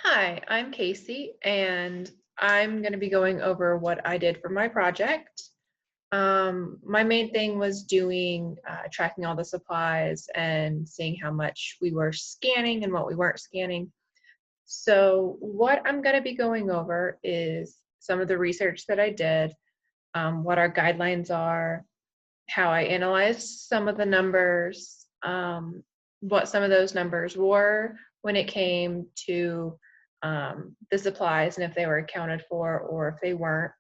Hi, I'm Kaycee, and I'm going to be going over what I did for my project. My main thing was doing tracking all the supplies and seeing how much we were scanning and what we weren't scanning. So what I'm going to be going over is some of the research that I did, what our guidelines are, how I analyzed some of the numbers, what some of those numbers were when it came to the supplies and if they were accounted for or if they weren't.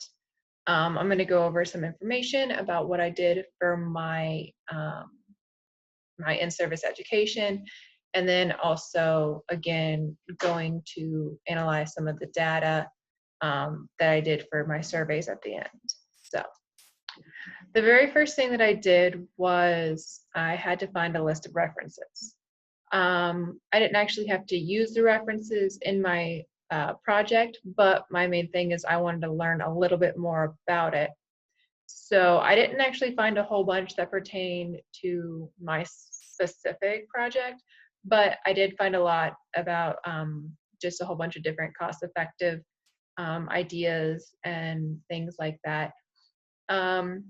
I'm going to go over some information about what I did for my in-service education, and then also again going to analyze some of the data that I did for my surveys at the end. So the very first thing that I did was I had to find a list of references. I didn't actually have to use the references in my project, but my main thing is I wanted to learn a little bit more about it. So I didn't actually find a whole bunch that pertained to my specific project, but I did find a lot about just a whole bunch of different cost-effective ideas and things like that. Um,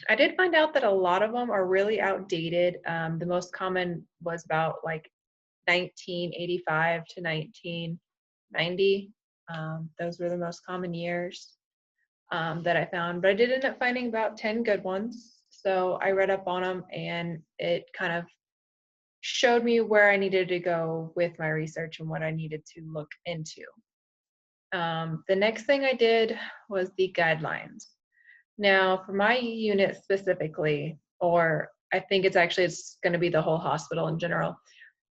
I did find out that a lot of them are really outdated. The most common was about like 1985 to 1990. Those were the most common years that I found, but I did end up finding about 10 good ones. So I read up on them and it kind of showed me where I needed to go with my research and what I needed to look into. The next thing I did was the guidelines. Now, for my unit specifically, or I think it's going to be the whole hospital in general,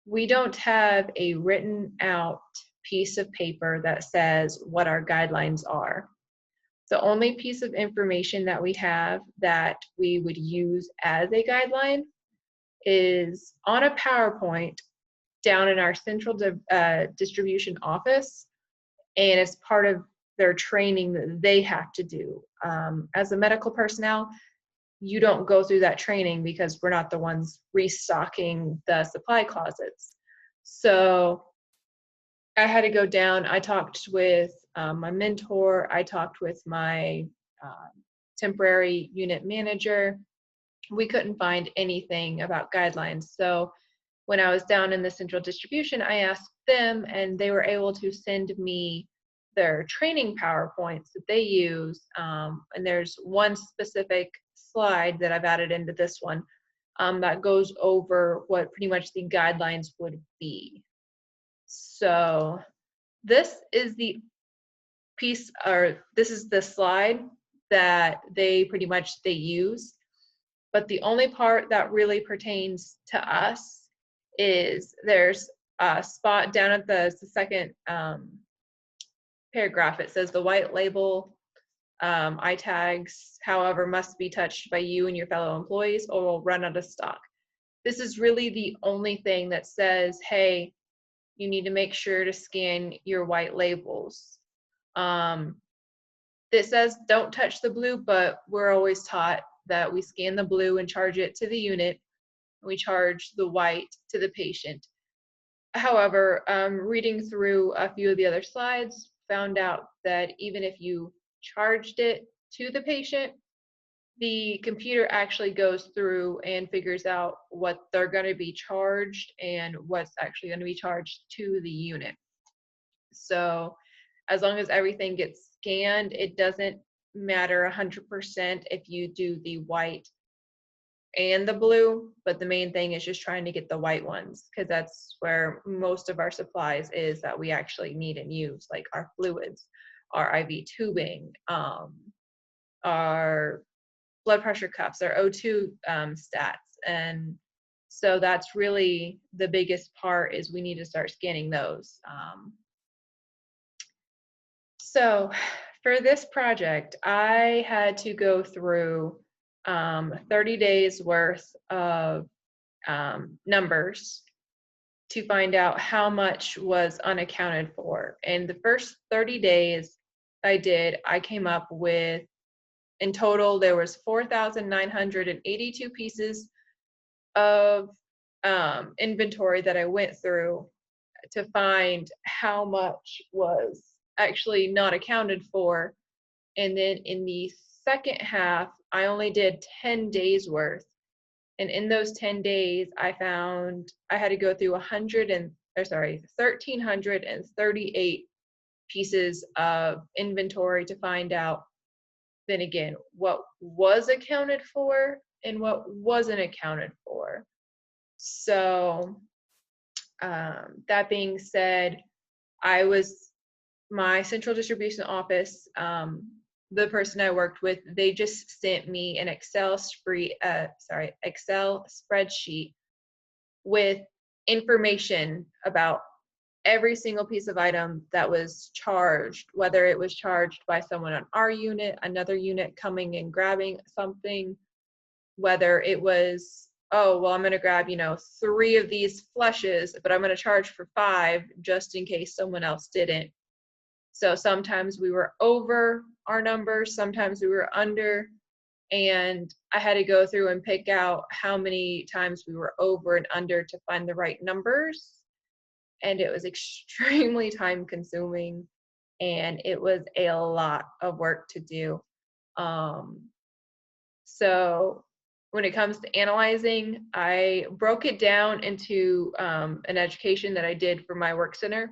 we don't have a written out piece of paper that says what our guidelines are. The only piece of information that we have that we would use as a guideline is on a PowerPoint down in our central distribution office, and it's part of their training that they have to do. As a medical personnel, you don't go through that training because we're not the ones restocking the supply closets. So I had to go down. I talked with my mentor. I talked with my temporary unit manager. We couldn't find anything about guidelines. So when I was down in the central distribution, I asked them, and they were able to send me their training PowerPoints that they use. And there's one specific slide that I've added into this one that goes over what pretty much the guidelines would be. So this is the piece, or this is the slide that they use. But the only part that really pertains to us is there's a spot down at the second paragraph. It says the white label eye tags, however, must be touched by you and your fellow employees or will run out of stock. This is really the only thing that says, hey, you need to make sure to scan your white labels. It says don't touch the blue, but we're always taught that we scan the blue and charge it to the unit. We charge the white to the patient. However, reading through a few of the other slides, found out that even if you charged it to the patient, the computer actually goes through and figures out what they're going to be charged and what's actually going to be charged to the unit. So as long as everything gets scanned, it doesn't matter 100% if you do the white and the blue, but the main thing is just trying to get the white ones, because that's where most of our supplies is that we actually need and use, like our fluids, our IV tubing, our blood pressure cuffs, our O2 stats. And so that's really the biggest part, is we need to start scanning those. So for this project, I had to go through 30 days worth of numbers to find out how much was unaccounted for. And the first 30 days I came up with, in total, there was 4,982 pieces of inventory that I went through to find how much was actually not accounted for. And then in the second half, I only did 10 days worth. And in those 10 days, I found I had to go through 1,338 pieces of inventory to find out, then again, what was accounted for and what wasn't accounted for. So that being said, my central distribution office, the person I worked with, they just sent me an Excel spreadsheet with information about every single piece of item that was charged, whether it was charged by someone on our unit, another unit coming and grabbing something, whether it was, oh, well, I'm going to grab, 3 of these flushes, but I'm going to charge for 5 just in case someone else didn't. So sometimes we were over our numbers, sometimes we were under, and I had to go through and pick out how many times we were over and under to find the right numbers. And it was extremely time consuming, and it was a lot of work to do. So when it comes to analyzing, I broke it down into an education that I did for my work center.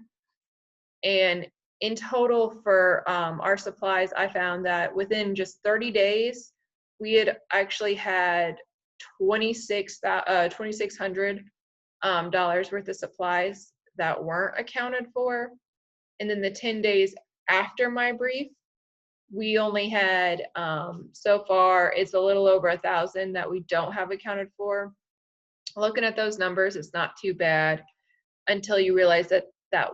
And in total for our supplies, I found that within just 30 days, we had actually had $2,600 worth of supplies that weren't accounted for. And then the 10 days after my brief, we only had, so far, it's a little over 1,000 that we don't have accounted for. Looking at those numbers, it's not too bad until you realize that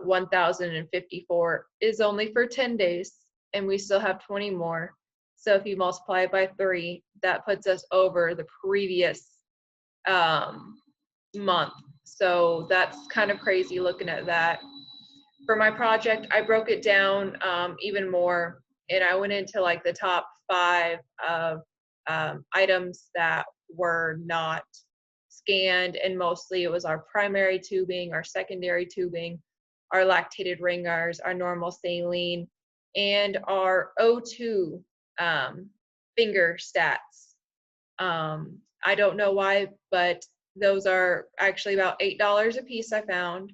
1,054 is only for 10 days, and we still have 20 more. So if you multiply it by 3, that puts us over the previous month. So that's kind of crazy looking at that. For my project, I broke it down even more, and I went into like the top 5 of items that were not scanned, and mostly it was our primary tubing, our secondary tubing, our lactated ringers, our normal saline, and our O2 finger stats. I don't know why, but those are actually about $8 a piece, I found,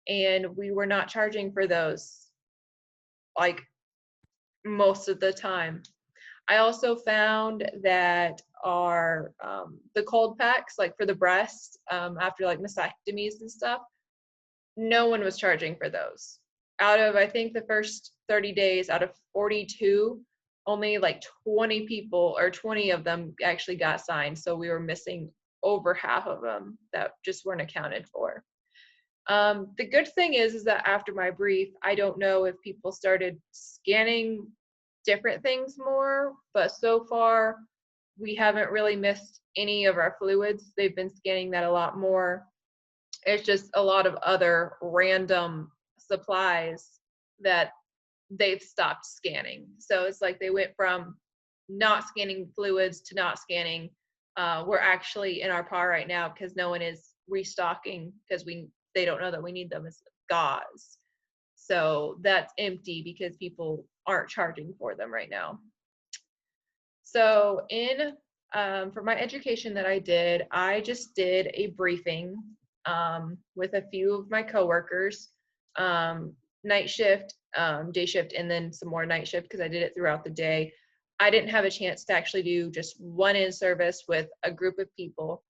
and we were not charging for those like most of the time. I also found that our the cold packs, like for the breast, after like mastectomies and stuff, no one was charging for those. Out of, I think, the first 30 days, out of 42, only like 20 people or 20 of them actually got signed. So we were missing over half of them that just weren't accounted for. The good thing is that after my brief, I don't know if people started scanning different things more, but so far we haven't really missed any of our fluids. They've been scanning that a lot more. It's just a lot of other random supplies that they've stopped scanning. So it's like they went from not scanning fluids to not scanning. We're actually in our PAR right now because no one is restocking because they don't know that we need them as gauze. So that's empty because people aren't charging for them right now. So for my education that I did, I just did a briefing with a few of my coworkers, night shift, day shift, and then some more night shift because I did it throughout the day. I didn't have a chance to actually do just one in-service with a group of people.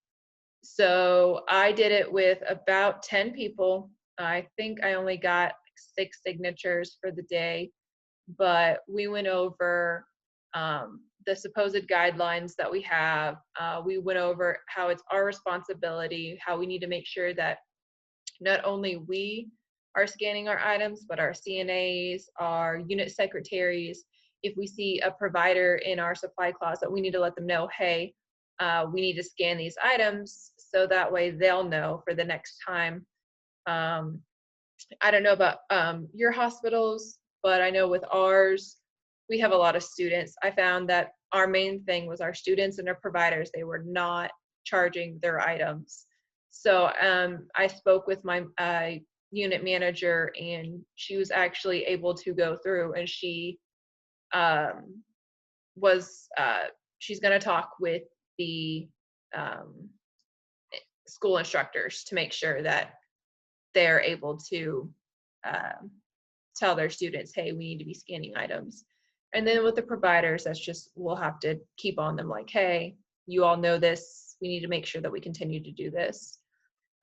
So I did it with about 10 people. I think I only got 6 signatures for the day, but we went over the supposed guidelines that we have. We went over how it's our responsibility, how we need to make sure that not only we are scanning our items, but our CNAs, our unit secretaries. If we see a provider in our supply closet, we need to let them know, hey, we need to scan these items, so that way they'll know for the next time. I don't know about your hospitals, but I know with ours, we have a lot of students. I found that our main thing was our students and our providers. They were not charging their items. So I spoke with my unit manager, and she was actually able to go through, and she was she's going to talk with the school instructors to make sure that they're able to tell their students, hey, we need to be scanning items. And then with the providers, that's just, we'll have to keep on them like, hey, you all know this, we need to make sure that we continue to do this.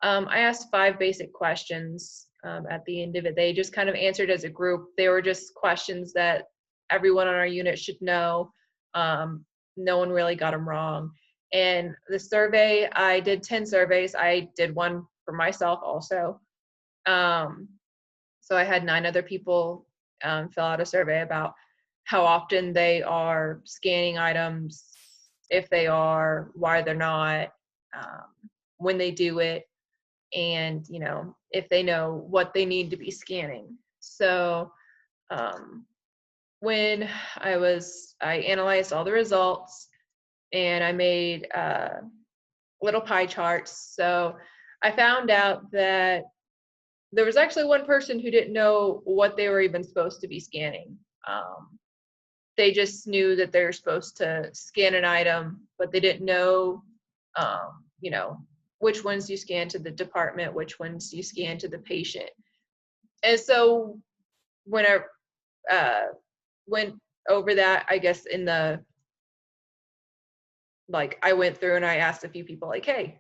I asked 5 basic questions at the end of it. They just kind of answered as a group. They were just questions that everyone on our unit should know. No one really got them wrong. And the survey, I did 10 surveys. I did one for myself also. So I had 9 other people fill out a survey about how often they are scanning items, if they are, why they're not, when they do it, and if they know what they need to be scanning. So when I analyzed all the results, and I made little pie charts. So I found out that there was actually one person who didn't know what they were even supposed to be scanning. They just knew that they were supposed to scan an item, but they didn't know, which ones you scan to the department, which ones you scan to the patient. And so when I went over that, I guess I went through and I asked a few people like, hey,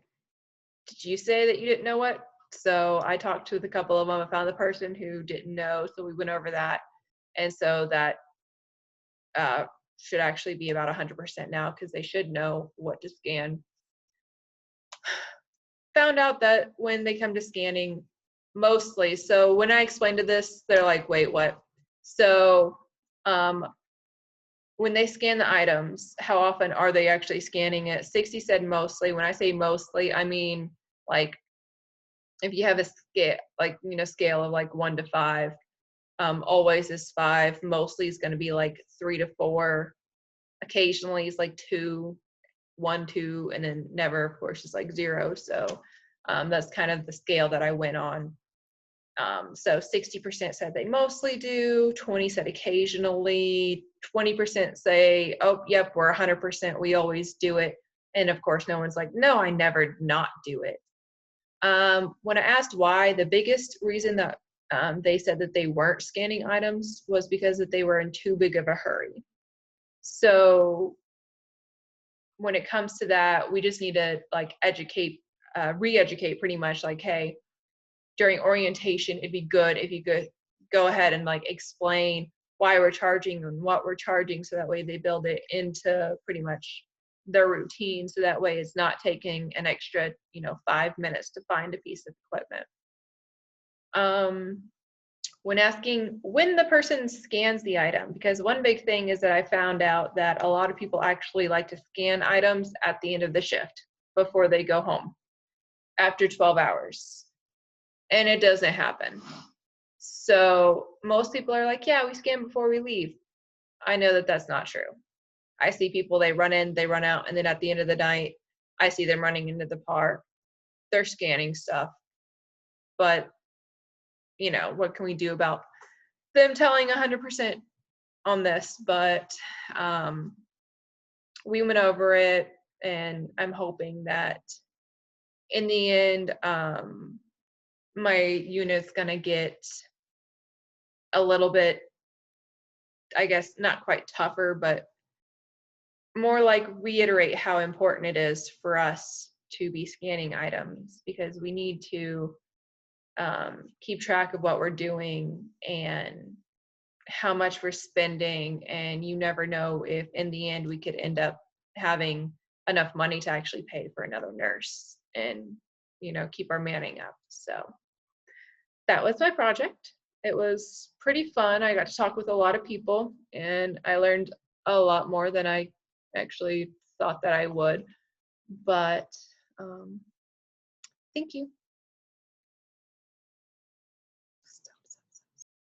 did you say that you didn't know what? So I talked to a couple of them. I found the person who didn't know. So we went over that. And so that should actually be about 100% now, because they should know what to scan. Found out that when they come to scanning, mostly, so when I explained to this, they're like, wait, what? So when they scan the items, how often are they actually scanning it? 60 said mostly. When I say mostly, I mean, like, if you have a scale, scale of like 1 to 5, always is 5, mostly is going to be like 3 to 4, occasionally is like 2, 1, 2, and then never, of course, is like 0. So that's kind of the scale that I went on. So 60% said they mostly do, 20 said occasionally, 20% say, oh, yep, we're 100%, we always do it. And of course, no one's like, no, I never not do it. When I asked why, the biggest reason that they said that they weren't scanning items was because that they were in too big of a hurry. So when it comes to that, we just need to re-educate pretty much, like, hey, during orientation, it'd be good if you could go ahead and explain why we're charging and what we're charging, so that way they build it into pretty much their routine, so that way it's not taking an extra 5 minutes to find a piece of equipment. When asking when the person scans the item, because one big thing is that I found out that a lot of people actually like to scan items at the end of the shift before they go home after 12 hours. And it doesn't happen. So most people are like, yeah, we scan before we leave. I know that that's not true. I see people, they run in, they run out, and then at the end of the night, I see them running into the park. They're scanning stuff. But, what can we do about them telling 100% on this? But we went over it, and I'm hoping that in the end, my unit's gonna get a little bit, I guess, not quite tougher, but more like reiterate how important it is for us to be scanning items, because we need to keep track of what we're doing and how much we're spending, and you never know if in the end we could end up having enough money to actually pay for another nurse and keep our manning up. So that was my project. It was pretty fun. I got to talk with a lot of people, and I learned a lot more than I actually thought that I would. But thank you.